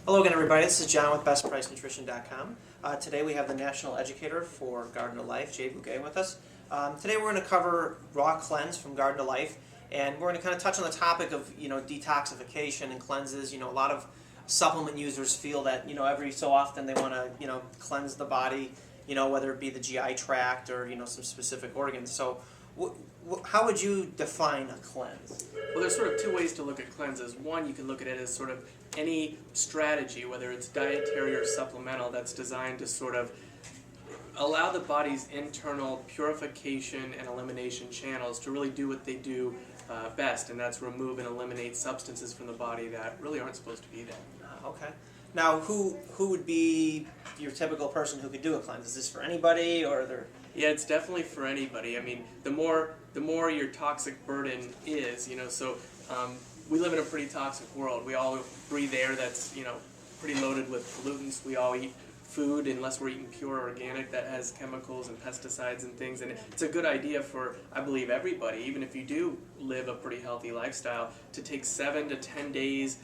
Hello again, everybody. This is John with BestPriceNutrition.com. Today we have the National Educator for Garden to Life, Jay Bouquet, with us. Today we're going to cover Raw Cleanse from Garden to Life, and we're going to kind of touch on the topic of detoxification and cleanses. A lot of supplement users feel that every so often they want to cleanse the body, whether it be the GI tract or some specific organs. So how would you define a cleanse? Well, there's sort of two ways to look at cleanses. One, you can look at it as sort of any strategy, whether it's dietary or supplemental, that's designed to sort of allow the body's internal purification and elimination channels to really do what they do best, and that's remove and eliminate substances from the body that really aren't supposed to be there. Okay. Now, who would be your typical person who could do a cleanse? Is this for anybody, or are there? Yeah, it's definitely for anybody. I mean, the more your toxic burden is, we live in a pretty toxic world. We all breathe air that's, pretty loaded with pollutants. We all eat food, unless we're eating pure organic, that has chemicals and pesticides and things. And it's a good idea for, I believe, everybody, even if you do live a pretty healthy lifestyle, to take 7 to 10 days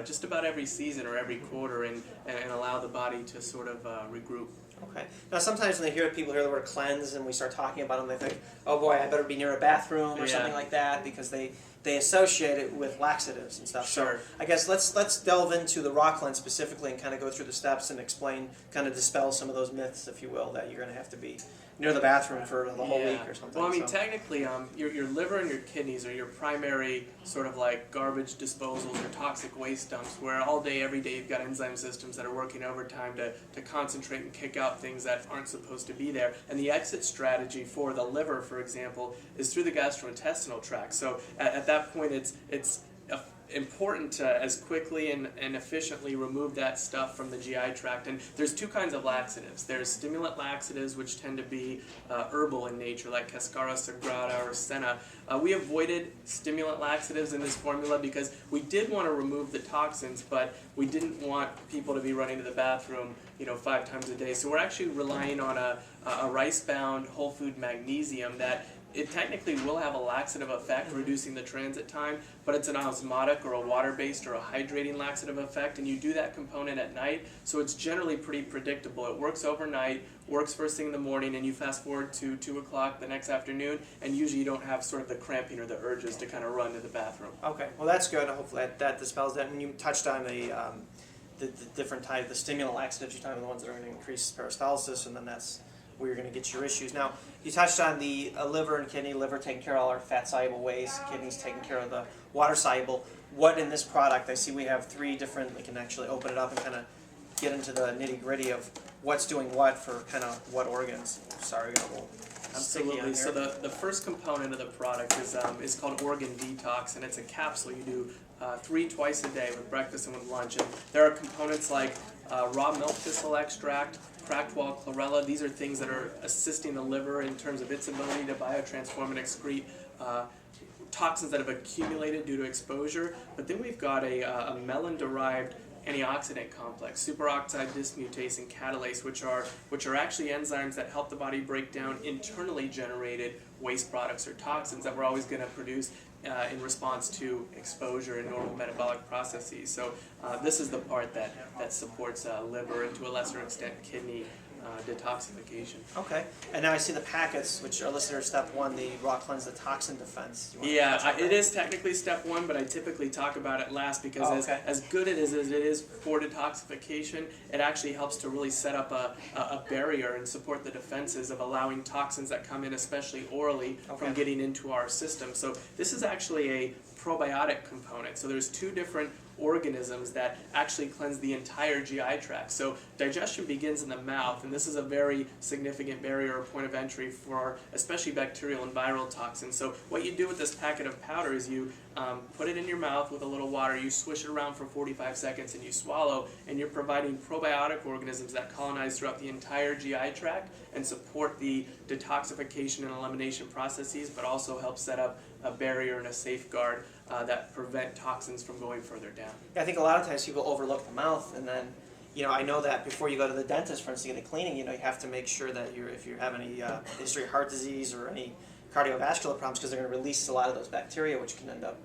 just about every season or every quarter and allow the body to sort of regroup. Okay. Now, sometimes when people hear the word cleanse and we start talking about them, they think, oh boy, I better be near a bathroom or something like that, because they associate it with laxatives and stuff. Sure. So I guess let's delve into the raw cleanse specifically and kind of go through the steps and explain, kind of dispel some of those myths, if you will, that you're going to have to be near the bathroom for the whole week or something. Well, I mean, technically, your liver and your kidneys are your primary sort of like garbage disposals or toxic waste dumps, where all day, every day, you've got enzyme systems that are working overtime to concentrate and kick out things that aren't supposed to be there. And the exit strategy for the liver, for example, is through the gastrointestinal tract. So at that point, it's important to as quickly and efficiently remove that stuff from the GI tract. And there's two kinds of laxatives. There's stimulant laxatives, which tend to be herbal in nature, like Cascara sagrada or Senna. We avoided stimulant laxatives in this formula because we did want to remove the toxins, but we didn't want people to be running to the bathroom 5 times a day. So we're actually relying on a rice-bound whole food magnesium that it technically will have a laxative effect, reducing the transit time, but it's an osmotic or a water-based or a hydrating laxative effect, and you do that component at night, so it's generally pretty predictable. It works overnight, works first thing in the morning, and you fast forward to 2 o'clock the next afternoon, and usually you don't have sort of the cramping or the urges to kind of run to the bathroom. Okay, well that's good. Hopefully that dispels that. And you touched on the different type, the stimulant laxatives. You're talking about the ones that are going to increase peristalsis, and then that's where you're going to get your issues. Now, you touched on the liver and kidney. Liver taking care of all our fat-soluble waste. Kidneys taking care of the water-soluble. What in this product, I see we have 3 different, we can actually open it up and kind of get into the nitty-gritty of what's doing what for kind of what organs. Sorry, we got a little sticky on Absolutely. here. So the first component of the product is called Organ Detox, and it's a capsule you do 3 twice a day with breakfast and with lunch. And there are components like raw milk thistle extract, cracked wall chlorella. These are things that are assisting the liver in terms of its ability to biotransform and excrete toxins that have accumulated due to exposure. But then we've got a melon-derived antioxidant complex, superoxide dismutase and catalase, which are actually enzymes that help the body break down internally generated waste products or toxins that we're always going to produce in response to exposure and normal metabolic processes. So this is the part that supports liver and to a lesser extent kidney detoxification. Okay, and now I see the packets, which are listed as step 1, the raw cleanse, the toxin defense. Yeah, it is technically step 1, but I typically talk about it last because as good as it is for detoxification, it actually helps to really set up a barrier and support the defenses of allowing toxins that come in, especially orally, from getting into our system. So this is actually a probiotic component. So there's 2 different organisms that actually cleanse the entire GI tract. So digestion begins in the mouth, and this is a very significant barrier or point of entry for especially bacterial and viral toxins. So what you do with this packet of powder is you put it in your mouth with a little water, you swish it around for 45 seconds, and you swallow, and you're providing probiotic organisms that colonize throughout the entire GI tract and support the detoxification and elimination processes, but also help set up a barrier and a safeguard that prevent toxins from going further down. Yeah, I think a lot of times people overlook the mouth, and then I know that before you go to the dentist, for instance, to get a cleaning, you have to make sure that if you have any history of heart disease or any cardiovascular problems because they're going to release a lot of those bacteria, which can end up,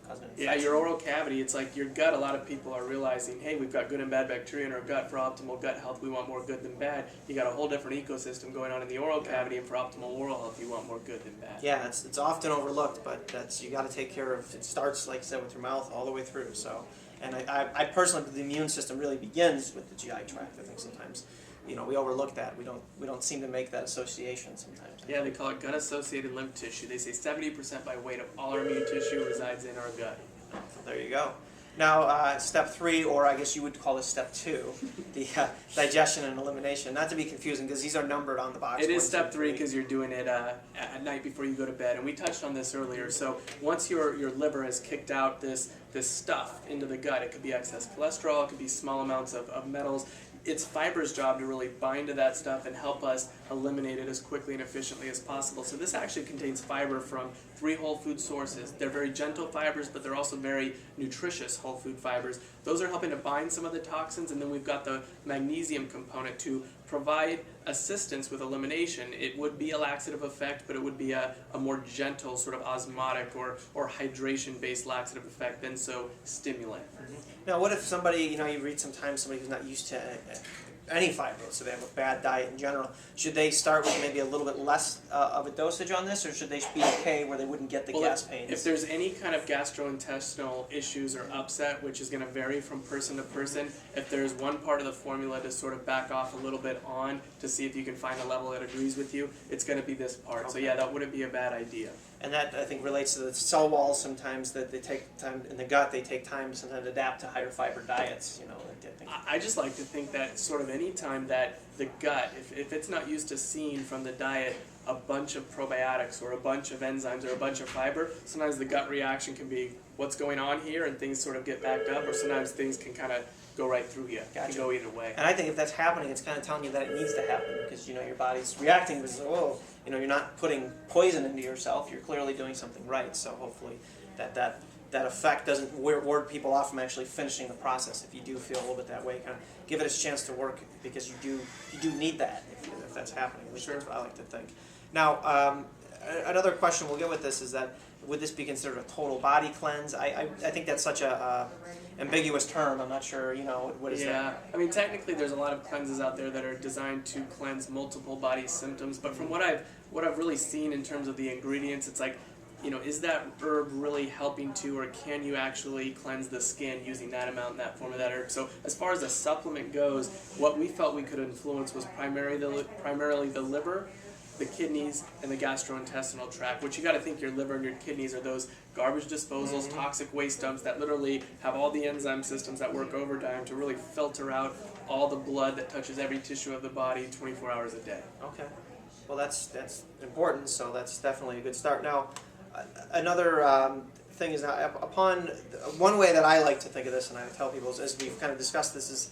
causing infection. Yeah, your oral cavity, it's like your gut, a lot of people are realizing, hey, we've got good and bad bacteria in our gut. For optimal gut health, we want more good than bad. You got a whole different ecosystem going on in the oral cavity, and for optimal oral health, you want more good than bad. Yeah, it's often overlooked, but you got to take care of. It starts, like I said, with your mouth all the way through. So, and I personally, the immune system really begins with the GI tract. I think sometimes, we overlook that. We don't seem to make that association sometimes. Yeah, they call it gut-associated lymph tissue. They say 70% by weight of all our immune tissue resides in our gut. So there you go. Now, step 3, or I guess you would call this step 2, the digestion and elimination. Not to be confusing, because these are numbered on the box. It is step 3 because you're doing it at night before you go to bed, and we touched on this earlier. So once your liver has kicked out this stuff into the gut, it could be excess cholesterol, it could be small amounts of metals. It's fiber's job to really bind to that stuff and help us eliminate it as quickly and efficiently as possible. So this actually contains fiber from 3 whole food sources. They're very gentle fibers, but they're also very nutritious whole food fibers. Those are helping to bind some of the toxins, and then we've got the magnesium component to provide assistance with elimination. It would be a laxative effect, but it would be a more gentle sort of osmotic or hydration-based laxative effect than so stimulant. Mm-hmm. Now, what if somebody, you read sometimes somebody who's not used to any fiber, so they have a bad diet in general, should they start with maybe a little bit less of a dosage on this, or should they be okay where they wouldn't get the gas pains? If there's any kind of gastrointestinal issues or upset, which is going to vary from person to person, if there's one part of the formula to sort of back off a little bit on to see if you can find a level that agrees with you, it's going to be this part. Okay. So yeah, that wouldn't be a bad idea. And that, I think, relates to the cell walls sometimes, that they take time, in the gut, they take time sometimes to adapt to higher fiber diets, I just like to think that sort of any time that the gut, if it's not used to seeing from the diet a bunch of probiotics or a bunch of enzymes or a bunch of fiber, sometimes the gut reaction can be what's going on here, and things sort of get backed up, or sometimes things can kind of go right through you. Gotcha. It can go either way. And I think if that's happening, it's kind of telling you that it needs to happen, because your body's reacting because, you're not putting poison into yourself. You're clearly doing something right. So hopefully that effect doesn't ward people off from actually finishing the process. If you do feel a little bit that way, kind of give it a chance to work, because you do need that if that's happening. At least that's what I like to think. Now, another question we'll get with this is that, would this be considered a total body cleanse? I think that's such a ambiguous term. I'm not sure, what is that? Yeah, I mean, technically there's a lot of cleanses out there that are designed to cleanse multiple body symptoms, but from what I've really seen in terms of the ingredients, it's like, is that herb really helping to, or can you actually cleanse the skin using that amount and that form of that herb? So as far as a supplement goes, what we felt we could influence was primarily the liver, the kidneys, and the gastrointestinal tract, which you got to think your liver and your kidneys are those garbage disposals, toxic waste dumps that literally have all the enzyme systems that work overtime to really filter out all the blood that touches every tissue of the body 24 hours a day. Okay. Well, that's important, so that's definitely a good start. Now, another thing is, upon one way that I like to think of this, and I tell people, as we've kind of discussed this, is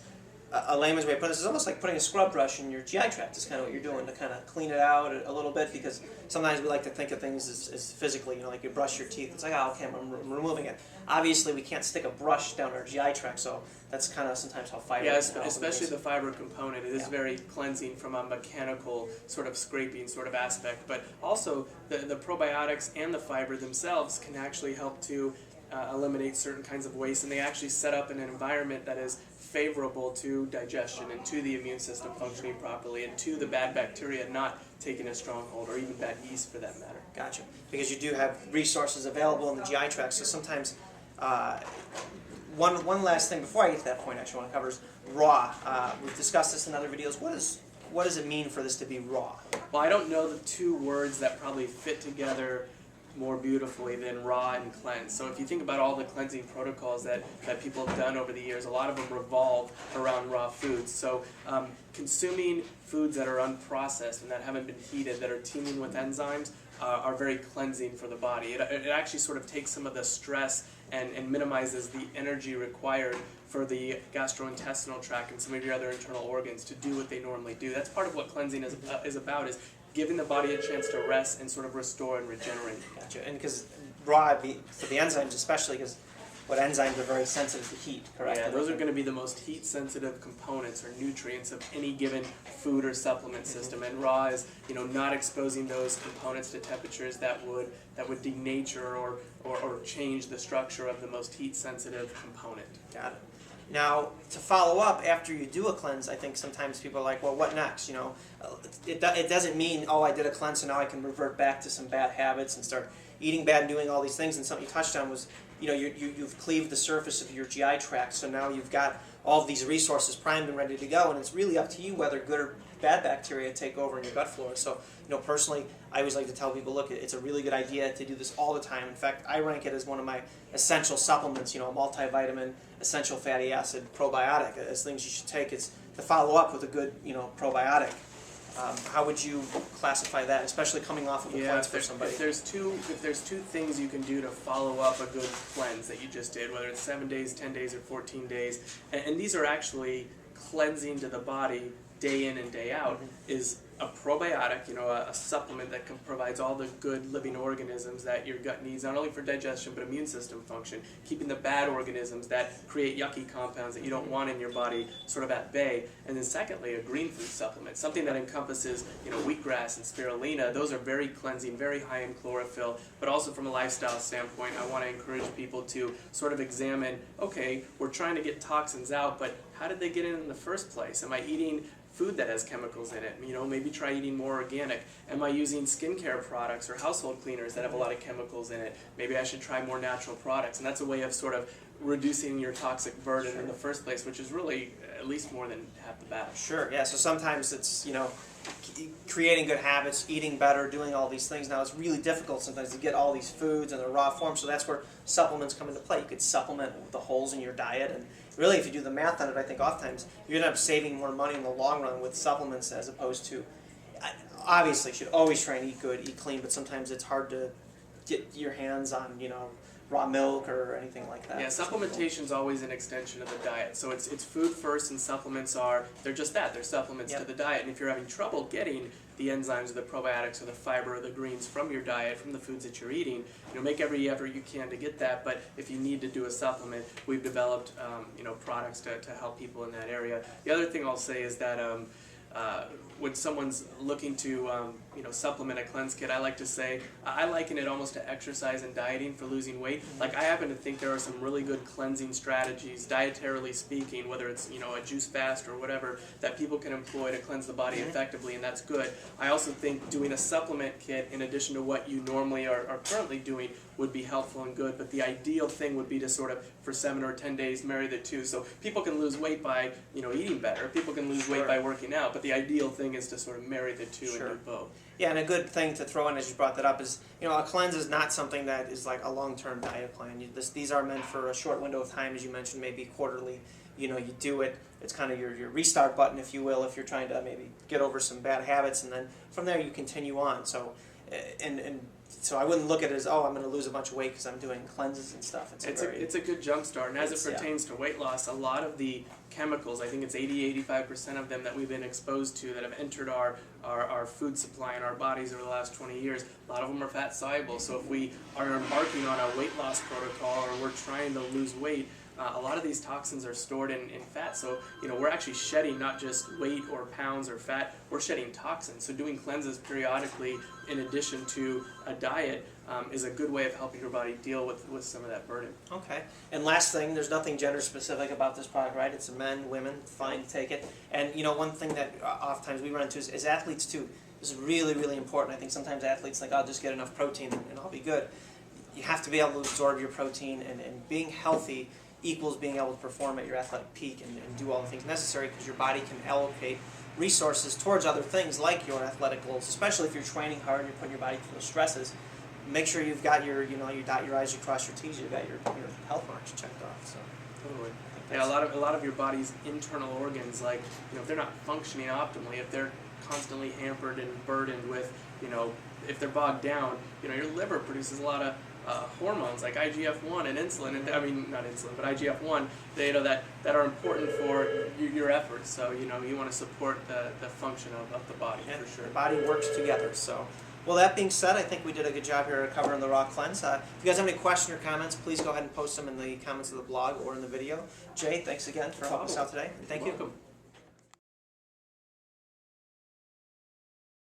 a layman's way of putting this, is almost like putting a scrub brush in your GI tract. Is kind of what you're doing to kind of clean it out a little bit, because sometimes we like to think of things as physically, like you brush your teeth. It's like, okay, I'm removing it. Obviously, we can't stick a brush down our GI tract, so that's kind of sometimes how fiber. Yeah, especially the fiber component. It is very cleansing from a mechanical sort of scraping sort of aspect, but also the probiotics and the fiber themselves can actually help to eliminate certain kinds of waste, and they actually set up in an environment that is favorable to digestion and to the immune system functioning properly, and to the bad bacteria not taking a stronghold, or even bad yeast for that matter. Gotcha. Because you do have resources available in the GI tract, so sometimes one last thing before I get to that point, actually, I want to cover is raw. We've discussed this in other videos. What does it mean for this to be raw? Well, I don't know the two words that probably fit together more beautifully than raw and cleanse. So if you think about all the cleansing protocols that people have done over the years, a lot of them revolve around raw foods. So consuming foods that are unprocessed and that haven't been heated, that are teeming with enzymes, are very cleansing for the body. It actually sort of takes some of the stress and minimizes the energy required for the gastrointestinal tract and some of your other internal organs to do what they normally do. That's part of what cleansing is about, is giving the body a chance to rest and sort of restore and regenerate. Gotcha. And because raw, for the enzymes especially, because what enzymes are very sensitive to heat, correct? Yeah, those are going to be the most heat-sensitive components or nutrients of any given food or supplement system. And raw is, not exposing those components to temperatures that would denature or change the structure of the most heat-sensitive component. Got it. Now, to follow up after you do a cleanse, I think sometimes people are like, well, what next? It doesn't mean, oh, I did a cleanse, so now I can revert back to some bad habits and start eating bad and doing all these things. And something you touched on was, you've cleaved the surface of your GI tract, so now you've got all of these resources primed and ready to go, and it's really up to you whether good or bad bacteria take over in your gut flora. So, personally, I always like to tell people, look, it's a really good idea to do this all the time. In fact, I rank it as one of my essential supplements, a multivitamin, essential fatty acid, probiotic, as things you should take. It's to follow up with a good, probiotic. How would you classify that, especially coming off of a cleanse for somebody? If there's two things you can do to follow up a good cleanse that you just did, whether it's 7 days, 10 days, or 14 days, and these are actually cleansing to the body day in and day out, is a probiotic, a supplement that provides all the good living organisms that your gut needs, not only for digestion but immune system function, keeping the bad organisms that create yucky compounds that you don't want in your body sort of at bay. And then secondly, a green food supplement, something that encompasses, wheatgrass and spirulina. Those are very cleansing, very high in chlorophyll, but also from a lifestyle standpoint, I want to encourage people to sort of examine, okay, we're trying to get toxins out, but how did they get in the first place? Am I eating food that has chemicals in it? Maybe try eating more organic. Am I using skincare products or household cleaners that have a lot of chemicals in it? Maybe I should try more natural products. And that's a way of sort of reducing your toxic burden in the first place, which is really at least more than half the battle. Sure, yeah. So sometimes it's, creating good habits, eating better, doing all these things. Now, it's really difficult sometimes to get all these foods in the raw form, so that's where supplements come into play. You could supplement the holes in your diet, and really, if you do the math on it, I think oftentimes you're going to end up saving more money in the long run with supplements as opposed to, obviously, you should always try and eat good, eat clean, but sometimes it's hard to get your hands on, raw milk or anything like that. Yeah, supplementation is always an extension of the diet. So it's food first, and supplements they're just that. They're supplements to the diet. And if you're having trouble getting the enzymes or the probiotics or the fiber or the greens from your diet, from the foods that you're eating, make every effort you can to get that. But if you need to do a supplement, we've developed products to help people in that area. The other thing I'll say is that when someone's looking to supplement a cleanse kit, I like to say, I liken it almost to exercise and dieting for losing weight. Like, I happen to think there are some really good cleansing strategies, dietarily speaking, whether it's a juice fast or whatever, that people can employ to cleanse the body effectively, and that's good. I also think doing a supplement kit in addition to what you normally are currently doing would be helpful and good, but the ideal thing would be to sort of, for 7 or 10 days, marry the two. So people can lose weight by eating better, people can lose weight by working out, but the ideal thing is to sort of marry the two and do both. Yeah, and a good thing to throw in as you brought that up is, a cleanse is not something that is like a long-term diet plan. These are meant for a short window of time, as you mentioned, maybe quarterly. You do it, it's kind of your restart button, if you will, if you're trying to maybe get over some bad habits, and then from there you continue on. So, so I wouldn't look at it as, oh, I'm going to lose a bunch of weight because I'm doing cleanses and stuff. It's a good jump start, and as it pertains to weight loss, a lot of the chemicals, I think it's 80-85% of them that we've been exposed to that have entered our food supply in our bodies over the last 20 years, a lot of them are fat soluble. So if we are embarking on a weight loss protocol or we're trying to lose weight, a lot of these toxins are stored in fat, so we're actually shedding not just weight or pounds or fat, we're shedding toxins. So doing cleanses periodically in addition to a diet is a good way of helping your body deal with some of that burden. Okay. And last thing, there's nothing gender specific about this product, right? It's a men, women, fine to take it. And one thing that oftentimes we run into is athletes too. This is really, really important. I think sometimes athletes think, I'll just get enough protein and I'll be good. You have to be able to absorb your protein, and being healthy equals being able to perform at your athletic peak and do all the things necessary, because your body can allocate resources towards other things like your athletic goals, especially if you're training hard and you're putting your body through those stresses. Make sure you've got you dot your I's, you cross your T's, you've got your health marks checked off. So totally. Yeah, a lot of your body's internal organs, like if they're not functioning optimally, if they're constantly hampered and burdened with, if they're bogged down, your liver produces a lot of hormones like IGF-1 and insulin, and not insulin, but IGF-1, that are important for your efforts. So you want to support the function of the body, for sure. The body works together. So Well, that being said, I think we did a good job here covering the raw cleanse. If you guys have any questions or comments, please go ahead and post them in the comments of the blog or in the video. Jay, thanks again for helping us out today. Thank you. Welcome.